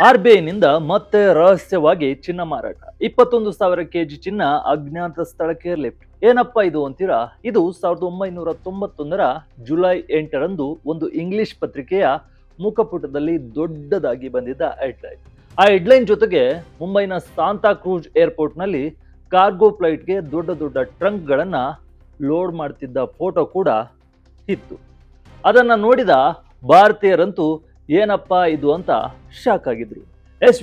ಆರ್ಬಿಐನಿಂದ ಮತ್ತೆ ರಹಸ್ಯವಾಗಿ ಚಿನ್ನ ಮಾರಾಟ. 21,000 ಕೆಜಿ ಚಿನ್ನ ಅಜ್ಞಾತ ಸ್ಥಳಕ್ಕೆ ಲಿಫ್ಟ್. ಏನಪ್ಪಾ ಇದು ಅಂತೀರಾ? ಇದು 1991 ಜುಲೈ 8ರಂದು ಒಂದು ಇಂಗ್ಲಿಷ್ ಪತ್ರಿಕೆಯ ಮುಖಪುಟದಲ್ಲಿ ದೊಡ್ಡದಾಗಿ ಬಂದಿದ್ದ ಹೆಡ್ಲೈನ್. ಆ ಹೆಡ್ಲೈನ್ ಜೊತೆಗೆ ಮುಂಬೈನ ಸಾಂತಾ ಕ್ರೂಜ್ ಏರ್ಪೋರ್ಟ್ ನಲ್ಲಿ ಕಾರ್ಗೋ ಫ್ಲೈಟ್ಗೆ ದೊಡ್ಡ ದೊಡ್ಡ ಟ್ರಂಕ್ ಗಳನ್ನ ಲೋಡ್ ಮಾಡ್ತಿದ್ದ ಫೋಟೋ ಕೂಡ ಇತ್ತು. ಅದನ್ನ ನೋಡಿದ ಭಾರತೀಯರಂತೂ ಏನಪ್ಪಾ ಇದು ಅಂತ ಶಾಕ್ ಆಗಿದ್ರು.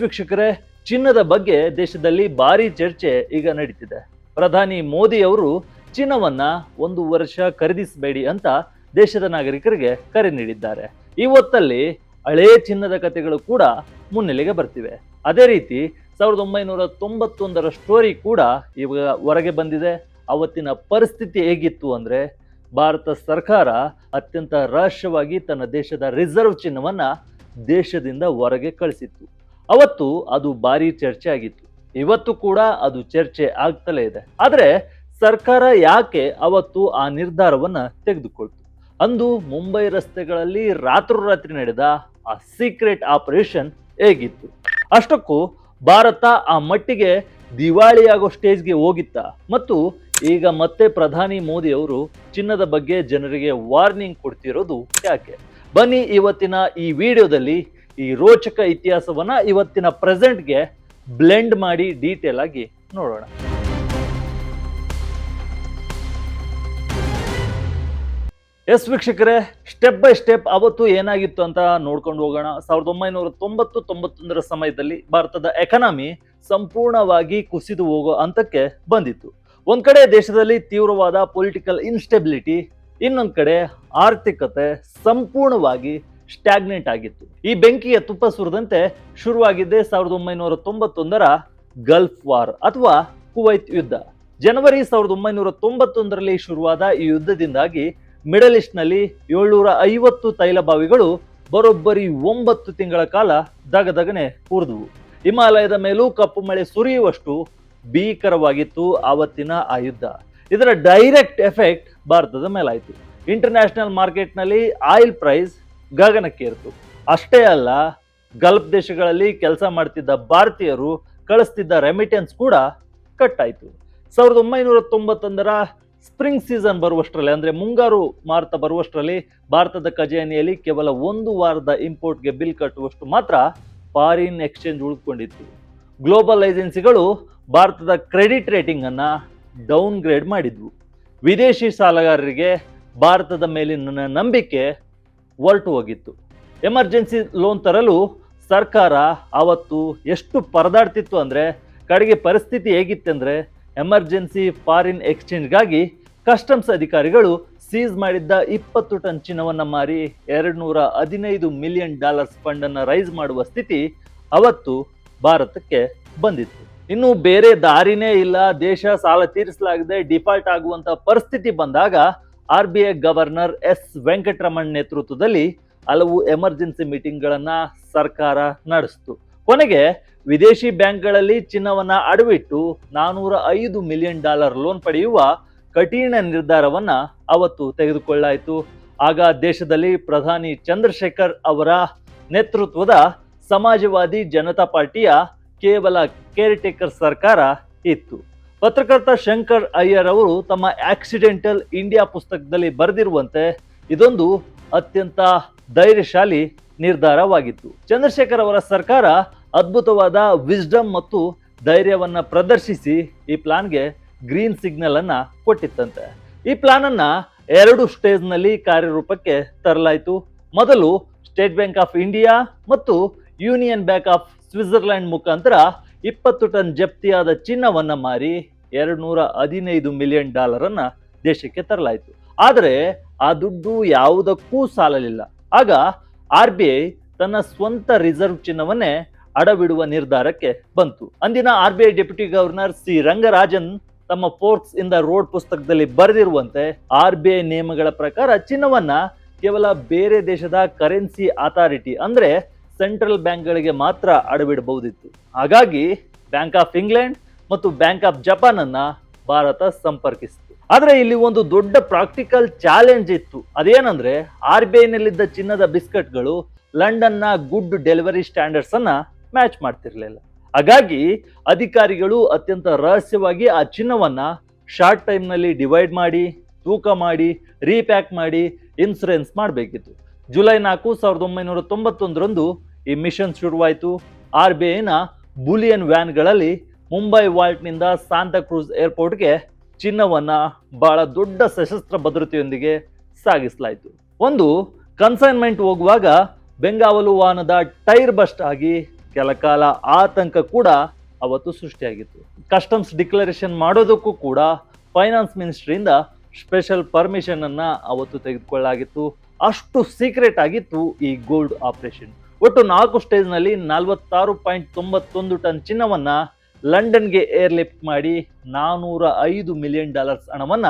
ವೀಕ್ಷಕರೇ, ಚಿನ್ನದ ಬಗ್ಗೆ ದೇಶದಲ್ಲಿ ಭಾರಿ ಚರ್ಚೆ ಈಗ ನಡೀತಿದೆ. ಪ್ರಧಾನಿ ಮೋದಿ ಅವರು ಚಿನ್ನವನ್ನ 1 ವರ್ಷ ಖರೀದಿಸಬೇಡಿ ಅಂತ ದೇಶದ ನಾಗರಿಕರಿಗೆ ಕರೆ ನೀಡಿದ್ದಾರೆ. ಈ ಹೊತ್ತಲ್ಲಿ ಹಳೇ ಚಿನ್ನದ ಕಥೆಗಳು ಕೂಡ ಮುನ್ನೆಲೆಗೆ ಬರ್ತಿವೆ. ಅದೇ ರೀತಿ 1991 ಸ್ಟೋರಿ ಕೂಡ ಇವಾಗ ಹೊರಗೆ ಬಂದಿದೆ. ಅವತ್ತಿನ ಪರಿಸ್ಥಿತಿ ಹೇಗಿತ್ತು ಅಂದ್ರೆ, ಭಾರತ ಸರ್ಕಾರ ಅತ್ಯಂತ ರಹಸ್ಯವಾಗಿ ತನ್ನ ದೇಶದ ರಿಸರ್ವ್ ಚಿನ್ನವನ್ನ ದೇಶದಿಂದ ಹೊರಗೆ ಕಳಿಸಿತ್ತು. ಅವತ್ತು ಅದು ಭಾರಿ ಚರ್ಚೆ ಆಗಿತ್ತು. ಇವತ್ತು ಕೂಡ ಅದು ಚರ್ಚೆ ಆಗ್ತಲೇ ಇದೆ. ಆದ್ರೆ ಸರ್ಕಾರ ಯಾಕೆ ಅವತ್ತು ಆ ನಿರ್ಧಾರವನ್ನ ತೆಗೆದುಕೊಳ್ತು? ಅಂದು ಮುಂಬೈ ರಸ್ತೆಗಳಲ್ಲಿ ರಾತ್ರೋರಾತ್ರಿ ನಡೆದ ಆ ಸೀಕ್ರೆಟ್ ಆಪರೇಷನ್ ಹೇಗಿತ್ತು? ಅಷ್ಟಕ್ಕೂ ಭಾರತ ಆ ಮಟ್ಟಿಗೆ ದಿವಾಳಿಯಾಗೋ ಸ್ಟೇಜ್ಗೆ ಹೋಗಿತ್ತ? ಮತ್ತು ಈಗ ಮತ್ತೆ ಪ್ರಧಾನಿ ಮೋದಿ ಅವರು ಚಿನ್ನದ ಬಗ್ಗೆ ಜನರಿಗೆ ವಾರ್ನಿಂಗ್ ಕೊಡ್ತಿರೋದು ಯಾಕೆ? ಬನ್ನಿ ಇವತ್ತಿನ ಈ ವಿಡಿಯೋದಲ್ಲಿ ಈ ರೋಚಕ ಇತಿಹಾಸವನ್ನ ಇವತ್ತಿನ ಪ್ರೆಸೆಂಟ್ಗೆ ಬ್ಲೆಂಡ್ ಮಾಡಿ ಡೀಟೇಲ್ ಆಗಿ ನೋಡೋಣ. ವೀಕ್ಷಕರೇ, ಸ್ಟೆಪ್ ಬೈ ಸ್ಟೆಪ್ ಅವತ್ತು ಏನಾಗಿತ್ತು ಅಂತ ನೋಡ್ಕೊಂಡು ಹೋಗೋಣ. 1990-91 ಸಮಯದಲ್ಲಿ ಭಾರತದ ಎಕಾನಮಿ ಸಂಪೂರ್ಣವಾಗಿ ಕುಸಿದು ಹೋಗೋ ಹಂತಕ್ಕೆ ಬಂದಿತ್ತು. ಒಂದ್ ಕಡೆ ದೇಶದಲ್ಲಿ ತೀವ್ರವಾದ ಪೊಲಿಟಿಕಲ್ ಇನ್ಸ್ಟೆಬಿಲಿಟಿ, ಇನ್ನೊಂದ್ ಕಡೆ ಆರ್ಥಿಕತೆ ಸಂಪೂರ್ಣವಾಗಿ ಸ್ಟಾಗ್ನೆಂಟ್ ಆಗಿತ್ತು. ಈ ಬೆಂಕಿಯ ತುಪ್ಪ ಸುರಿದಂತೆ ಶುರುವಾಗಿದ್ದೆ 1991 ಗಲ್ಫ್ ವಾರ್ ಅಥವಾ ಕುವೈತ್ ಯುದ್ಧ. ಜನವರಿ 1991 ಶುರುವಾದ ಈ ಯುದ್ಧದಿಂದಾಗಿ ಮಿಡಲ್ ಈಸ್ಟ್ ನಲ್ಲಿ 750 ತೈಲ ಬಾವಿಗಳು ಬರೋಬ್ಬರಿ 9 ತಿಂಗಳ ಕಾಲ ದಗದಗನೆ ಉರಿದವು. ಹಿಮಾಲಯದ ಮೇಲೂ ಕಪ್ಪು ಮಳೆ ಸುರಿಯುವಷ್ಟು ಭೀಕರವಾಗಿತ್ತು ಆವತ್ತಿನ ಆ ಯುದ್ಧ. ಇದರ ಡೈರೆಕ್ಟ್ ಎಫೆಕ್ಟ್ ಭಾರತದ ಮೇಲಾಯಿತು. ಇಂಟರ್ನ್ಯಾಷನಲ್ ಮಾರ್ಕೆಟ್ ನಲ್ಲಿ ಆಯಿಲ್ ಪ್ರೈಸ್ ಗಗನಕ್ಕೇರಿತು. ಅಷ್ಟೇ ಅಲ್ಲ, ಗಲ್ಫ್ ದೇಶಗಳಲ್ಲಿ ಕೆಲಸ ಮಾಡ್ತಿದ್ದ ಭಾರತೀಯರು ಕಳಿಸ್ತಿದ್ದ ರೆಮಿಟೆನ್ಸ್ ಕೂಡ ಕಟ್ ಆಯಿತು. 1991 ಸ್ಪ್ರಿಂಗ್ ಸೀಸನ್ ಬರುವಷ್ಟರಲ್ಲಿ, ಅಂದ್ರೆ ಮುಂಗಾರು ಮಾರುತ ಬರುವಷ್ಟರಲ್ಲಿ ಭಾರತದ ಖಜಾನೆಯಲ್ಲಿ ಕೇವಲ 1 ವಾರದ ಇಂಪೋರ್ಟ್ಗೆ ಬಿಲ್ ಕಟ್ಟುವಷ್ಟು ಮಾತ್ರ ಫಾರಿನ್ ಎಕ್ಸ್ಚೇಂಜ್ ಉಳಿದುಕೊಂಡಿತ್ತು. ಗ್ಲೋಬಲ್ ಏಜೆನ್ಸಿಗಳು ಭಾರತದ ಕ್ರೆಡಿಟ್ ರೇಟಿಂಗ್ ಅನ್ನ ಡೌನ್ ಗ್ರೇಡ್ ಮಾಡಿದ್ವು. ವಿದೇಶಿ ಸಾಲಗಾರರಿಗೆ ಭಾರತದ ಮೇಲಿನ ನಂಬಿಕೆ ಹೊರಟು ಹೋಗಿತ್ತು. ಎಮರ್ಜೆನ್ಸಿ ಲೋನ್ ತರಲು ಸರ್ಕಾರ ಅವತ್ತು ಎಷ್ಟು ಪರದಾಡ್ತಿತ್ತು ಅಂದ್ರೆ, ಕಡೆಗೆ ಪರಿಸ್ಥಿತಿ ಹೇಗಿತ್ತಂದ್ರೆ, ಎಮರ್ಜೆನ್ಸಿ ಫಾರಿನ್ ಎಕ್ಸ್ಚೇಂಜ್ಗಾಗಿ ಕಸ್ಟಮ್ಸ್ ಅಧಿಕಾರಿಗಳು ಸೀಸ್ ಮಾಡಿದ್ದ 20 ಟನ್ ಚಿನ್ನವನ್ನ ಮಾರಿ $215 ಮಿಲಿಯನ್ ಫಂಡ್ ಅನ್ನ ರೈಸ್ ಮಾಡುವ ಸ್ಥಿತಿ ಅವತ್ತು ಭಾರತಕ್ಕೆ ಬಂದಿತ್ತು. ಇನ್ನು ಬೇರೆ ದಾರಿನೇ ಇಲ್ಲ, ದೇಶ ಸಾಲ ತೀರಿಸಲಾಗದೆ ಡಿಫಾಲ್ಟ್ ಆಗುವಂತ ಪರಿಸ್ಥಿತಿ ಬಂದಾಗ RBI ಗವರ್ನರ್ ವೆಂಕಟರಮಣ್ ನೇತೃತ್ವದಲ್ಲಿ ಹಲವು ಎಮರ್ಜೆನ್ಸಿ ಮೀಟಿಂಗ್ ಗಳನ್ನ ಸರ್ಕಾರ ನಡೆಸಿತು. ಕೊನೆಗೆ ವಿದೇಶಿ ಬ್ಯಾಂಕ್ಗಳಲ್ಲಿ ಚಿನ್ನವನ್ನ ಅಡವಿಟ್ಟು $405 ಮಿಲಿಯನ್ ಲೋನ್ ಪಡೆಯುವ ಕಠಿಣ ನಿರ್ಧಾರವನ್ನ ಅವತ್ತು ತೆಗೆದುಕೊಳ್ಳಾಯಿತು. ಆಗ ದೇಶದಲ್ಲಿ ಪ್ರಧಾನಿ ಚಂದ್ರಶೇಖರ್ ಅವರ ನೇತೃತ್ವದ ಸಮಾಜವಾದಿ ಜನತಾ ಪಾರ್ಟಿಯ ಕೇವಲ ಕೇರ್ಟೇಕರ್ ಸರ್ಕಾರ ಇತ್ತು. ಪತ್ರಕರ್ತ ಶಂಕರ್ ಅಯ್ಯರ್ ಅವರು ತಮ್ಮ ಆಕ್ಸಿಡೆಂಟಲ್ ಇಂಡಿಯಾ ಪುಸ್ತಕದಲ್ಲಿ ಬರೆದಿರುವಂತೆ ಇದೊಂದು ಅತ್ಯಂತ ಧೈರ್ಯಶಾಲಿ ನಿರ್ಧಾರವಾಗಿತ್ತು. ಚಂದ್ರಶೇಖರ್ ಅವರ ಸರ್ಕಾರ ಅದ್ಭುತವಾದ ವಿಸ್ಡಮ್ ಮತ್ತು ಧೈರ್ಯವನ್ನ ಪ್ರದರ್ಶಿಸಿ ಈ ಪ್ಲಾನ್ಗೆ ಗ್ರೀನ್ ಸಿಗ್ನಲ್ ಅನ್ನ ಕೊಟ್ಟಿತ್ತಂತೆ. ಈ ಪ್ಲಾನ್ ಅನ್ನ 2 ಸ್ಟೇಜ್ ನಲ್ಲಿ ಕಾರ್ಯರೂಪಕ್ಕೆ ತರಲಾಯಿತು. ಮೊದಲು ಸ್ಟೇಟ್ ಬ್ಯಾಂಕ್ ಆಫ್ ಇಂಡಿಯಾ ಮತ್ತು ಯೂನಿಯನ್ ಬ್ಯಾಂಕ್ ಆಫ್ ಸ್ವಿಟ್ಜರ್ಲೆಂಡ್ ಮುಖಾಂತರ 20 ಟನ್ ಜಪ್ತಿಯಾದ ಚಿನ್ನವನ್ನ ಮಾರಿ $215 ಮಿಲಿಯನ್ ಅನ್ನ ದೇಶಕ್ಕೆ ತರಲಾಯಿತು. ಆದರೆ ಆ ದುಡ್ಡು ಯಾವುದಕ್ಕೂ ಸಾಲಲಿಲ್ಲ. ಆಗ RBI ತನ್ನ ಸ್ವಂತ ರಿಸರ್ವ್ ಚಿನ್ನವನ್ನೇ ಅಡವಿಡುವ ನಿರ್ಧಾರಕ್ಕೆ ಬಂತು. ಅಂದಿನ RBI deputy governor C Rangarajan ತಮ್ಮ ಫೋರ್ಕ್ಸ್ ಇನ್ ದ ರೋಡ್ ಪುಸ್ತಕದಲ್ಲಿ ಬರೆದಿರುವಂತೆ RBI ನಿಯಮಗಳ ಪ್ರಕಾರ ಚಿನ್ನವನ್ನ ಕೇವಲ ಬೇರೆ ದೇಶದ ಕರೆನ್ಸಿ ಅಥಾರಿಟಿ ಅಂದ್ರೆ ಸೆಂಟ್ರಲ್ ಬ್ಯಾಂಕ್ಗಳಿಗೆ ಮಾತ್ರ ಅಡವಿಡಬಹುದಿತ್ತು. ಹಾಗಾಗಿ ಬ್ಯಾಂಕ್ ಆಫ್ ಇಂಗ್ಲೆಂಡ್ ಮತ್ತು ಬ್ಯಾಂಕ್ ಆಫ್ ಜಪಾನ್ ಅನ್ನ ಭಾರತ ಸಂಪರ್ಕಿಸಿತು. ಆದ್ರೆ ಇಲ್ಲಿ ಒಂದು ದೊಡ್ಡ ಪ್ರಾಕ್ಟಿಕಲ್ ಚಾಲೆಂಜ್ ಇತ್ತು. ಅದೇನಂದ್ರೆ, RBI ನಲ್ಲಿದ್ದ ಚಿನ್ನದ ಬಿಸ್ಕೆಟ್ಗಳು ಲಂಡನ್ನ ಗುಡ್ ಡೆಲಿವರಿ ಸ್ಟ್ಯಾಂಡರ್ಡ್ಸ್ ಅನ್ನ ಮ್ಯಾಚ್ ಮಾಡ್ತಿರ್ಲಿಲ್ಲ. ಹಾಗಾಗಿ ಅಧಿಕಾರಿಗಳು ಅತ್ಯಂತ ರಹಸ್ಯವಾಗಿ ಆ ಚಿನ್ನವನ್ನ ಶಾರ್ಟ್ ಟೈಮ್ನಲ್ಲಿ ಡಿವೈಡ್ ಮಾಡಿ, ತೂಕ ಮಾಡಿ, ರೀಪ್ಯಾಕ್ ಮಾಡಿ ಇನ್ಸೂರೆನ್ಸ್ ಮಾಡಬೇಕಿತ್ತು. ಜುಲೈ 4, 1991ರಂದು ಈ ಮಿಷನ್ ಶುರುವಾಯಿತು. RBIನ ಬುಲಿಯನ್ ವ್ಯಾನ್ಗಳಲ್ಲಿ ಮುಂಬೈ ವಾಲ್ಟ್ನಿಂದ ಸಾಂತಾಕ್ರೂಸ್ ಏರ್ಪೋರ್ಟ್ಗೆ ಚಿನ್ನವನ್ನ ಬಹಳ ದೊಡ್ಡ ಸಶಸ್ತ್ರ ಭದ್ರತೆಯೊಂದಿಗೆ ಸಾಗಿಸಲಾಯಿತು. ಒಂದು ಕನ್ಸೈನ್ಮೆಂಟ್ ಹೋಗುವಾಗ ಬೆಂಗಾವಲು ವಾಹನದ ಟೈರ್ ಬಸ್ಟ್ ಆಗಿ ಕೆಲ ಕಾಲ ಆತಂಕ ಕೂಡ ಅವತ್ತು ಸೃಷ್ಟಿಯಾಗಿತ್ತು. ಕಸ್ಟಮ್ಸ್ ಡಿಕ್ಲರೇಷನ್ ಮಾಡೋದಕ್ಕೂ ಕೂಡ ಫೈನಾನ್ಸ್ ಮಿನಿಸ್ಟ್ರಿಯಿಂದ ಸ್ಪೆಷಲ್ ಪರ್ಮಿಷನ್ ಅನ್ನ ಅವತ್ತು ತೆಗೆದುಕೊಳ್ಳಲಾಗಿತ್ತು. ಅಷ್ಟು ಸೀಕ್ರೆಟ್ ಆಗಿತ್ತು ಈ ಗೋಲ್ಡ್ ಆಪರೇಷನ್. ಒಟ್ಟು 4 ಸ್ಟೇಜ್ನಲ್ಲಿ 46.91 ಟನ್ ಚಿನ್ನವನ್ನ ಲಂಡನ್ಗೆ ಏರ್ಲಿಫ್ಟ್ ಮಾಡಿ $405 ಮಿಲಿಯನ್ ಹಣವನ್ನ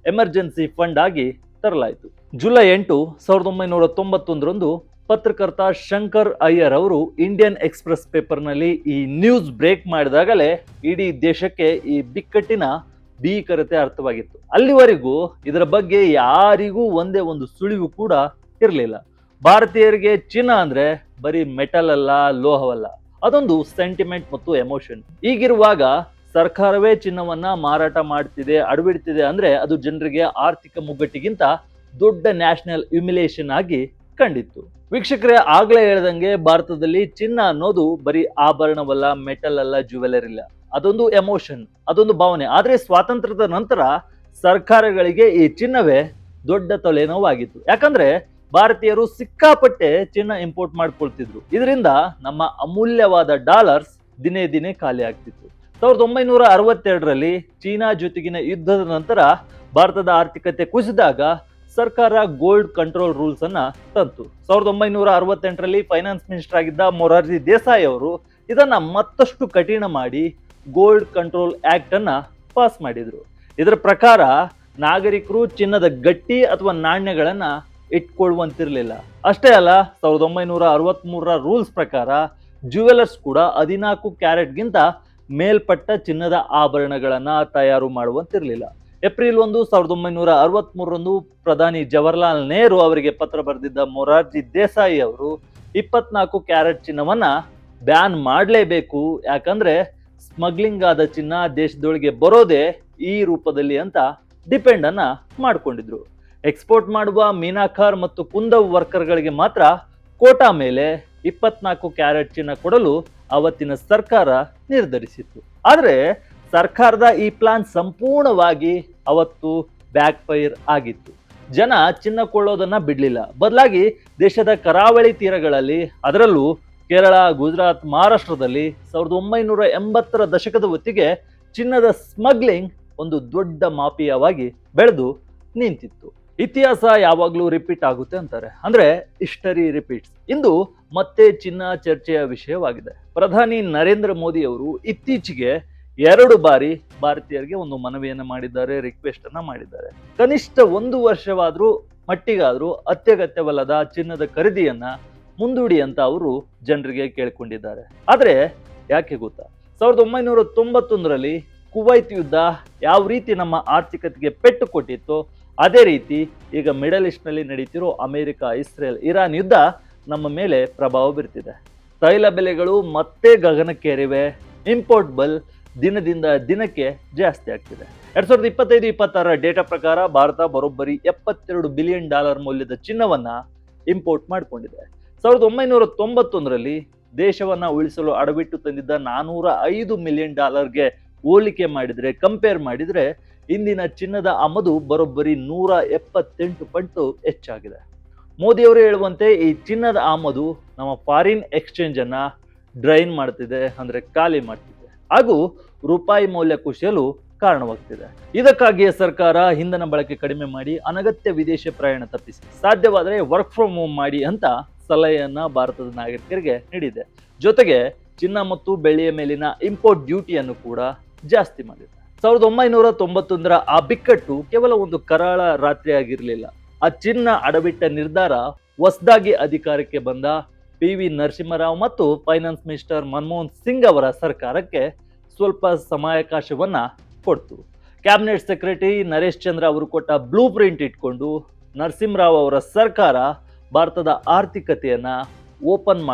ಎಮರ್ಜೆನ್ಸಿ ಫಂಡ್ ಆಗಿ ತರಲಾಯಿತು. ಜುಲೈ 8, 1991ರಂದು ಪತ್ರಕರ್ತ ಶಂಕರ್ ಅಯ್ಯರ್ ಅವರು ಇಂಡಿಯನ್ ಎಕ್ಸ್‌ಪ್ರೆಸ್ ಪೇಪರ್ನಲ್ಲಿ ಈ ನ್ಯೂಸ್ ಬ್ರೇಕ್ ಮಾಡಿದಾಗಲೇ ಇಡೀ ದೇಶಕ್ಕೆ ಈ ಬಿಕ್ಕಟ್ಟಿನ ಭೀಕರತೆ ಅರ್ಥವಾಗಿತ್ತು. ಅಲ್ಲಿವರೆಗೂ ಇದರ ಬಗ್ಗೆ ಯಾರಿಗೂ ಒಂದೇ ಒಂದು ಸುಳಿವು ಕೂಡ ಇರಲಿಲ್ಲ. ಭಾರತೀಯರಿಗೆ ಚಿನ್ನ ಅಂದ್ರೆ ಬರೀ ಮೆಟಲ್ ಅಲ್ಲ, ಲೋಹವಲ್ಲ, ಅದೊಂದು ಸೆಂಟಿಮೆಂಟ್ ಮತ್ತು ಎಮೋಷನ್. ಈಗಿರುವಾಗ ಸರ್ಕಾರವೇ ಚಿನ್ನವನ್ನ ಮಾರಾಟ ಮಾಡ್ತಿದೆ, ಅಡವಿಡ್ತಿದೆ ಅಂದ್ರೆ ಅದು ಜನರಿಗೆ ಆರ್ಥಿಕ ಮುಗ್ಗಟ್ಟಿಗಿಂತ ದೊಡ್ಡ ನ್ಯಾಷನಲ್ ಹ್ಯುಮಿಲೇಷನ್ ಆಗಿ ಕಂಡಿತ್ತು. ವೀಕ್ಷಕರೇ, ಆಗ್ಲೇ ಹೇಳ್ದಂಗೆ ಭಾರತದಲ್ಲಿ ಚಿನ್ನ ಅನ್ನೋದು ಬರೀ ಆಭರಣವಲ್ಲ, ಮೆಟಲ್ ಅಲ್ಲ, ಜ್ಯುವೆಲರಿ ಇಲ್ಲ, ಅದೊಂದು ಎಮೋಷನ್, ಅದೊಂದು ಭಾವನೆ. ಆದ್ರೆ ಸ್ವಾತಂತ್ರ್ಯದ ನಂತರ ಸರ್ಕಾರಗಳಿಗೆ ಈ ಚಿನ್ನವೇ ದೊಡ್ಡ ತಲೆನೋವಾಗಿತ್ತು. ಯಾಕಂದ್ರೆ ಭಾರತೀಯರು ಸಿಕ್ಕಾಪಟ್ಟೆ ಚಿನ್ನ ಇಂಪೋರ್ಟ್ ಮಾಡ್ಕೊಳ್ತಿದ್ರು. ಇದರಿಂದ ನಮ್ಮ ಅಮೂಲ್ಯವಾದ ಡಾಲರ್ಸ್ ದಿನೇ ದಿನೇ ಖಾಲಿ ಆಗ್ತಿತ್ತು. 1962ರಲ್ಲಿ ಚೀನಾ ಜೊತೆಗಿನ ಯುದ್ಧದ ನಂತರ ಭಾರತದ ಆರ್ಥಿಕತೆ ಕುಸಿದಾಗ ಸರ್ಕಾರ ಗೋಲ್ಡ್ ಕಂಟ್ರೋಲ್ ರೂಲ್ಸ್ ಅನ್ನ ತಂತು. 1968ರಲ್ಲಿ ಫೈನಾನ್ಸ್ ಮಿನಿಸ್ಟರ್ ಆಗಿದ್ದ ಮೊರಾರ್ಜಿ ದೇಸಾಯಿ ಅವರು ಇದನ್ನ ಮತ್ತಷ್ಟು ಕಠಿಣ ಮಾಡಿ ಗೋಲ್ಡ್ ಕಂಟ್ರೋಲ್ ಆಕ್ಟ್ ಅನ್ನ ಪಾಸ್ ಮಾಡಿದ್ರು. ಇದರ ಪ್ರಕಾರ ನಾಗರಿಕರು ಚಿನ್ನದ ಗಟ್ಟಿ ಅಥವಾ ನಾಣ್ಯಗಳನ್ನ ಇಟ್ಕೊಳ್ಳುವಂತಿರ್ಲಿಲ್ಲ. ಅಷ್ಟೇ ಅಲ್ಲ, 1963ರ ರೂಲ್ಸ್ ಪ್ರಕಾರ ಜ್ಯುವೆಲರ್ಸ್ ಕೂಡ 14 ಕ್ಯಾರೆಟ್ಗಿಂತ ಮೇಲ್ಪಟ್ಟ ಚಿನ್ನದ ಆಭರಣಗಳನ್ನ ತಯಾರು ಮಾಡುವಂತಿರ್ಲಿಲ್ಲ. ಏಪ್ರಿಲ್ 1, 1963ರಂದು ಪ್ರಧಾನಿ ಜವಾಹರ್ಲಾಲ್ ನೆಹರು ಅವರಿಗೆ ಪತ್ರ ಬರೆದಿದ್ದ ಮೊರಾರ್ಜಿ ದೇಸಾಯಿ ಅವರು 24 ಕ್ಯಾರೆಟ್ ಚಿನ್ನವನ್ನ ಬ್ಯಾನ್ ಮಾಡಲೇಬೇಕು, ಯಾಕಂದ್ರೆ ಸ್ಮಗ್ಲಿಂಗ್ ಆದ ಚಿನ್ನ ದೇಶದೊಳಗೆ ಬರೋದೇ ಈ ರೂಪದಲ್ಲಿ ಅಂತ ಡಿಪೆಂಡ್ ಅನ್ನ ಮಾಡ್ಕೊಂಡಿದ್ರು. ಎಕ್ಸ್ಪೋರ್ಟ್ ಮಾಡುವ ಮೀನಾಖಾರ್ ಮತ್ತು ಕುಂದವ್ ವರ್ಕರ್ಗಳಿಗೆ ಮಾತ್ರ ಕೋಟಾ ಮೇಲೆ 24 ಕ್ಯಾರೆಟ್ ಚಿನ್ನ ಕೊಡಲು ಅವತ್ತಿನ ಸರ್ಕಾರ ನಿರ್ಧರಿಸಿತ್ತು. ಆದ್ರೆ ಸರ್ಕಾರದ ಈ ಪ್ಲಾನ್ ಸಂಪೂರ್ಣವಾಗಿ ಅವತ್ತು ಬ್ಯಾಕ್ ಫೈರ್ ಆಗಿತ್ತು. ಜನ ಚಿನ್ನ ಕೊಳ್ಳೋದನ್ನ ಬಿಡ್ಲಿಲ್ಲ. ಬದಲಾಗಿ ದೇಶದ ಕರಾವಳಿ ತೀರಗಳಲ್ಲಿ, ಅದರಲ್ಲೂ ಕೇರಳ, ಗುಜರಾತ್, ಮಹಾರಾಷ್ಟ್ರದಲ್ಲಿ 1980ರ ದಶಕದ ಹೊತ್ತಿಗೆ ಚಿನ್ನದ ಸ್ಮಗ್ಲಿಂಗ್ ಒಂದು ದೊಡ್ಡ ಮಾಫಿಯಾವಾಗಿ ಬೆಳೆದು ನಿಂತಿತ್ತು. ಇತಿಹಾಸ ಯಾವಾಗ್ಲೂ ರಿಪೀಟ್ ಆಗುತ್ತೆ ಅಂತಾರೆ, ಅಂದ್ರೆ ಹಿಸ್ಟರಿ ರಿಪೀಟ್ಸ್. ಇಂದು ಮತ್ತೆ ಚಿನ್ನ ಚರ್ಚೆಯ ವಿಷಯವಾಗಿದೆ. ಪ್ರಧಾನಿ ನರೇಂದ್ರ ಮೋದಿ ಅವರು ಇತ್ತೀಚೆಗೆ 2 ಬಾರಿ ಭಾರತೀಯರಿಗೆ ಒಂದು ಮನವಿಯನ್ನ ಮಾಡಿದ್ದಾರೆ, ರಿಕ್ವೆಸ್ಟ್ ಅನ್ನ ಮಾಡಿದ್ದಾರೆ. ಕನಿಷ್ಠ 1 ವರ್ಷವಾದ್ರೂ ಮಟ್ಟಿಗಾದ್ರೂ ಅತ್ಯಗತ್ಯವಲ್ಲದ ಚಿನ್ನದ ಖರೀದಿಯನ್ನ ಮುಂದೂಡಿ ಅಂತ ಅವರು ಜನರಿಗೆ ಕೇಳಿಕೊಂಡಿದ್ದಾರೆ. ಆದ್ರೆ ಯಾಕೆ ಗೊತ್ತಾ, 1991ರಲ್ಲಿ ಕುವೈತ್ ಯುದ್ಧ ಯಾವ ರೀತಿ ನಮ್ಮ ಆರ್ಥಿಕತೆಗೆ ಪೆಟ್ಟು ಕೊಟ್ಟಿತ್ತು, ಅದೇ ರೀತಿ ಈಗ ಮಿಡಲ್ ಈಸ್ಟ್ ನಲ್ಲಿ ನಡೀತಿರೋ ಅಮೆರಿಕ, ಇಸ್ರೇಲ್, ಇರಾನ್ ಯುದ್ಧ ನಮ್ಮ ಮೇಲೆ ಪ್ರಭಾವ ಬೀರ್ತಿದೆ. ತೈಲ ಬೆಲೆಗಳು ಮತ್ತೆ ಗಗನಕ್ಕೇರಿವೆ. ಇಂಪೋರ್ಟಬಲ್ ದಿನದಿಂದ ದಿನಕ್ಕೆ ಜಾಸ್ತಿ ಆಗ್ತಿದೆ. 2025-26ರ ಡೇಟಾ ಪ್ರಕಾರ ಭಾರತ ಬರೋಬ್ಬರಿ $72 ಬಿಲಿಯನ್ ಮೌಲ್ಯದ ಚಿನ್ನವನ್ನ ಇಂಪೋರ್ಟ್ ಮಾಡಿಕೊಂಡಿದೆ. 1991ರಲ್ಲಿ ದೇಶವನ್ನ ಉಳಿಸಲು ಅಡವಿಟ್ಟು ತಂದಿದ್ದ $405 ಮಿಲಿಯನ್ ಹೋಲಿಕೆ ಮಾಡಿದ್ರೆ, ಕಂಪೇರ್ ಮಾಡಿದ್ರೆ ಇಂದಿನ ಚಿನ್ನದ ಆಮದು ಬರೋಬ್ಬರಿ 178 ಪಟ್ಟು ಹೆಚ್ಚಾಗಿದೆ. ಮೋದಿಯವರು ಹೇಳುವಂತೆ ಈ ಚಿನ್ನದ ಆಮದು ನಮ್ಮ ಫಾರಿನ್ ಎಕ್ಸ್ಚೇಂಜ್ ಅನ್ನ ಡ್ರೈನ್ ಮಾಡ್ತಿದೆ, ಅಂದ್ರೆ ಖಾಲಿ ಮಾಡ್ತಿದೆ, ಹಾಗೂ ರೂಪಾಯಿ ಮೌಲ್ಯ ಕುಸಿಯಲು ಕಾರಣವಾಗ್ತಿದೆ. ಇದಕ್ಕಾಗಿಯೇ ಸರ್ಕಾರ ಇಂಧನ ಬಳಕೆ ಕಡಿಮೆ ಮಾಡಿ ಅನಗತ್ಯ ವಿದೇಶ ಪ್ರಯಾಣ ತಪ್ಪಿಸಿ, ಸಾಧ್ಯವಾದರೆ ವರ್ಕ್ ಫ್ರಮ್ ಹೋಮ್ ಮಾಡಿ ಅಂತ ಸಲಹೆಯನ್ನ ಭಾರತದ ನಾಗರಿಕರಿಗೆ ನೀಡಿದೆ. ಜೊತೆಗೆ ಚಿನ್ನ ಮತ್ತು ಬೆಳ್ಳಿಯ ಮೇಲಿನ ಇಂಪೋರ್ಟ್ ಡ್ಯೂಟಿಯನ್ನು ಕೂಡ ಜಾಸ್ತಿ ಮಾಡಿದೆ. 1991ರ ಆ ಬಿಕ್ಕಟ್ಟು ಕೇವಲ ಒಂದು ಕರಾಳ ರಾತ್ರಿ ಆಗಿರಲಿಲ್ಲ. ಆ ಚಿನ್ನ ಅಡವಿಟ್ಟ ನಿರ್ಧಾರ ಹೊಸದಾಗಿ ಅಧಿಕಾರಕ್ಕೆ ಬಂದ PV ನರಸಿಂಹರಾವ್ ಮತ್ತು ಫೈನಾನ್ಸ್ ಮಿನಿಸ್ಟರ್ ಮನಮೋಹನ್ ಸಿಂಗ್ ಅವರ ಸರ್ಕಾರಕ್ಕೆ ಸ್ವಲ್ಪ ಸಮಯಾವಕಾಶವನ್ನ ಕೊಡ್ತು. ಕ್ಯಾಬಿನೆಟ್ ಸೆಕ್ರೆಟರಿ ನರೇಶ್ ಚಂದ್ರ ಅವರು ಕೊಟ್ಟ ಬ್ಲೂ ಪ್ರಿಂಟ್ ಇಟ್ಕೊಂಡು ನರಸಿಂಹರಾವ್ ಅವರ ಸರ್ಕಾರ ಭಾರತದ ಆರ್ಥಿಕತೆಯನ್ನ ಓಪನ್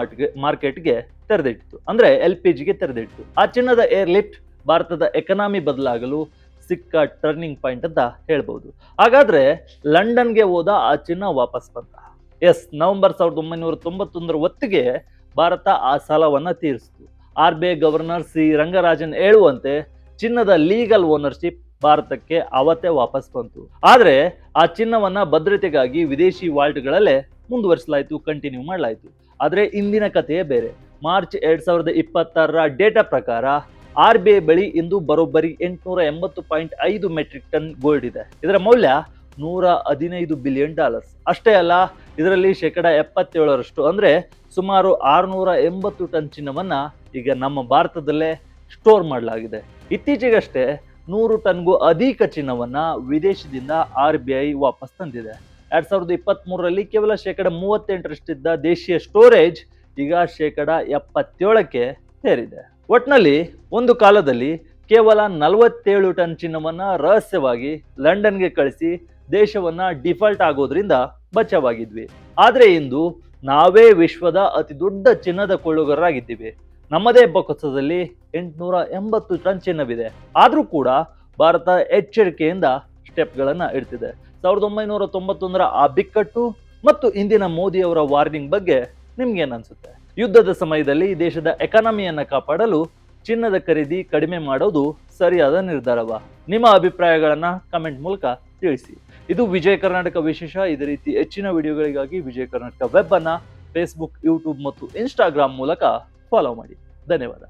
ಮಾರ್ಕೆಟ್ಗೆ ತೆರೆದಿಟ್ಟಿತು, ಅಂದ್ರೆ LPGಗೆ ತೆರೆದಿಟ್ಟಿತು. ಆ ಚಿನ್ನದ ಏರ್ ಲಿಫ್ಟ್ ಭಾರತದ ಎಕನಾಮಿ ಬದಲಾಗಲು ಸಿಕ್ಕ ಟರ್ನಿಂಗ್ ಪಾಯಿಂಟ್ ಅಂತ ಹೇಳ್ಬೋದು. ಹಾಗಾದ್ರೆ ಲಂಡನ್ಗೆ ಹೋದ ಆ ಚಿನ್ನ ವಾಪಸ್ ಬಂತ. ಎಸ್, ನವೆಂಬರ್ 1991 ಹೊತ್ತಿಗೆ ಭಾರತ ಆ ಸಾಲವನ್ನ ತೀರಿಸಿತು. RBI ಗವರ್ನರ್ ಸಿ ರಂಗರಾಜನ್ ಹೇಳುವಂತೆ ಚಿನ್ನದ ಲೀಗಲ್ ಓನರ್ಶಿಪ್ ಭಾರತಕ್ಕೆ ಅವತ್ತೇ ವಾಪಸ್ ಬಂತು. ಆದ್ರೆ ಆ ಚಿನ್ನವನ್ನ ಭದ್ರತೆಗಾಗಿ ವಿದೇಶಿ ವಾಲ್ಟ್ಗಳಲ್ಲೇ ಮುಂದುವರಿಸಲಾಯಿತು, ಕಂಟಿನ್ಯೂ ಮಾಡಲಾಯಿತು. ಆದ್ರೆ ಇಂದಿನ ಕಥೆಯೇ ಬೇರೆ. ಮಾರ್ಚ್ 2026 ಡೇಟಾ ಪ್ರಕಾರ RBI ಬಳಿ ಇಂದು ಬರೋಬ್ಬರಿ 880.5 ಮೆಟ್ರಿಕ್ ಟನ್ ಗೋಲ್ಡ್ ಇದೆ. ಇದರ ಮೌಲ್ಯ $115 ಬಿಲಿಯನ್. ಅಷ್ಟೇ ಅಲ್ಲ, ಇದರಲ್ಲಿ 77% ಅಂದ್ರೆ ಸುಮಾರು 680 ಟನ್ ಚಿನ್ನವನ್ನ ಈಗ ನಮ್ಮ ಭಾರತದಲ್ಲೇ ಸ್ಟೋರ್ ಮಾಡಲಾಗಿದೆ. ಇತ್ತೀಚೆಗಷ್ಟೇ 100 ಟನ್ಗೂ ಅಧಿಕ ಚಿನ್ನವನ್ನ ವಿದೇಶದಿಂದ RBI ವಾಪಸ್ ತಂದಿದೆ. 2023ರಲ್ಲಿ ಕೇವಲ 38% ಇದ್ದ ದೇಶೀಯ ಸ್ಟೋರೇಜ್ ಈಗ 77%ಕ್ಕೆ ಸೇರಿದೆ. ಒಟ್ನಲ್ಲಿ ಒಂದು ಕಾಲದಲ್ಲಿ ಕೇವಲ 47 ಟನ್ ಚಿನ್ನವನ್ನ ರಹಸ್ಯವಾಗಿ ಲಂಡನ್ಗೆ ಕಳಿಸಿ ದೇಶವನ್ನ ಡಿಫಾಲ್ಟ್ ಆಗೋದ್ರಿಂದ ಬಚಾವಾಗಿದ್ವಿ. ಆದ್ರೆ ಇಂದು ನಾವೇ ವಿಶ್ವದ ಅತಿ ದೊಡ್ಡ ಚಿನ್ನದ ಕೊಳ್ಳುಗಾರರಾಗಿದ್ದೀವಿ. ನಮ್ಮದೇ ಬೊಕ್ಕಸದಲ್ಲಿ 880 ಟನ್ ಚಿನ್ನವಿದೆ. ಆದ್ರೂ ಕೂಡ ಭಾರತ ಎಚ್ಚರಿಕೆಯಿಂದ ಸ್ಟೆಪ್ಗಳನ್ನ ಇಡ್ತಿದೆ. 1991ರ ಆ ಬಿಕ್ಕಟ್ಟು ಮತ್ತು ಇಂದಿನ ಮೋದಿಯವರ ವಾರ್ನಿಂಗ್ ಬಗ್ಗೆ ನಿಮ್ಗೇನ್ ಅನ್ಸುತ್ತೆ? ಯುದ್ಧದ ಸಮಯದಲ್ಲಿ ದೇಶದ ಎಕಾನಮಿಯನ್ನ ಕಾಪಾಡಲು ಚಿನ್ನದ ಖರೀದಿ ಕಡಿಮೆ ಮಾಡೋದು ಸರಿಯಾದ ನಿರ್ಧಾರವಾ? ನಿಮ್ಮ ಅಭಿಪ್ರಾಯಗಳನ್ನ ಕಮೆಂಟ್ ಮೂಲಕ ತಿಳಿಸಿ. ಇದು ವಿಜಯ ಕರ್ನಾಟಕ ವಿಶೇಷ. ಇದೇ ರೀತಿ ಹೆಚ್ಚಿನ ವಿಡಿಯೋಗಳಿಗಾಗಿ ವಿಜಯ ಕರ್ನಾಟಕ ವೆಬ್ ಅನ್ನ ಫೇಸ್ಬುಕ್, ಯೂಟ್ಯೂಬ್ ಮತ್ತು ಇನ್ಸ್ಟಾಗ್ರಾಮ್ ಮೂಲಕ ಫಾಲೋ ಮಾಡಿ. ಧನ್ಯವಾದ.